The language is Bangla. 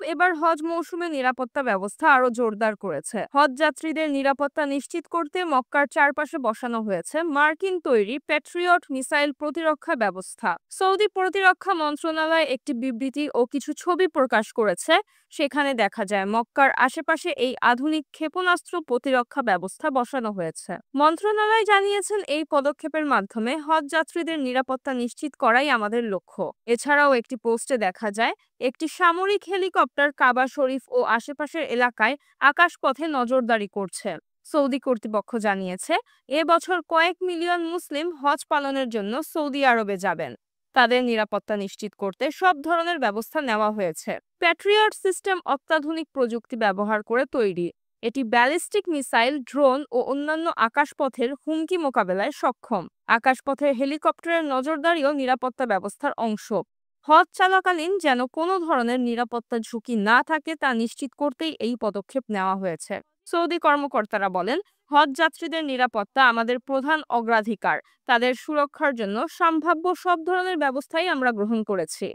এবার হজ মৌসুমে নিরাপত্তা ব্যবস্থা আরো জোরদার করেছে। হজ যাত্রীদের নিরাপত্তা নিশ্চিত করতে মক্কার চারপাশে বসানো হয়েছে মার্কিন তৈরি প্যাট্রিয়ট মিসাইল প্রতিরক্ষা ব্যবস্থা। সৌদি প্রতিরক্ষা মন্ত্রণালয় একটি বিবৃতি ও কিছু ছবি প্রকাশ করেছে। সেখানে দেখা যায় মক্কার আশেপাশে এই আধুনিক ক্ষেপণাস্ত্র প্রতিরক্ষা ব্যবস্থা বসানো হয়েছে। মন্ত্রণালয় জানিয়েছেন, এই পদক্ষেপের মাধ্যমে হজ যাত্রীদের নিরাপত্তা নিশ্চিত করাই আমাদের লক্ষ্য। এছাড়াও একটি পোস্টে দেখা যায় একটি সামরিক হেলিকপ্টার কাবা শরীফ ও আশেপাশের এলাকায় আকাশপথে নজরদারি করছে। সৌদি কর্তৃপক্ষ জানিয়েছে, এবছর কয়েক মিলিয়ন মুসলিম হজ পালনের জন্য সৌদি আরবে যাবেন। তাদের নিরাপত্তা নিশ্চিত করতে সব ধরনের ব্যবস্থা নেওয়া হয়েছে। প্যাট্রিয়ট সিস্টেম অত্যাধুনিক প্রযুক্তি ব্যবহার করে তৈরি। এটি ব্যালিস্টিক মিসাইল, ড্রোন ও অন্যান্য আকাশপথের হুমকি মোকাবেলায় সক্ষম। আকাশপথের হেলিকপ্টারের নজরদারিও নিরাপত্তা ব্যবস্থার অংশ। হজ চলাকালীন যেন কোনো ধরনের নিরাপত্তা ঝুঁকি না থাকে তা নিশ্চিত করতেই এই পদক্ষেপ নেওয়া হয়েছে। সৌদি কর্মকর্তারা বলেন, হজ যাত্রীদের নিরাপত্তা আমাদের প্রধান অগ্রাধিকার। তাদের সুরক্ষার জন্য সম্ভাব্য সব ধরনের ব্যবস্থাই আমরা গ্রহণ করেছি।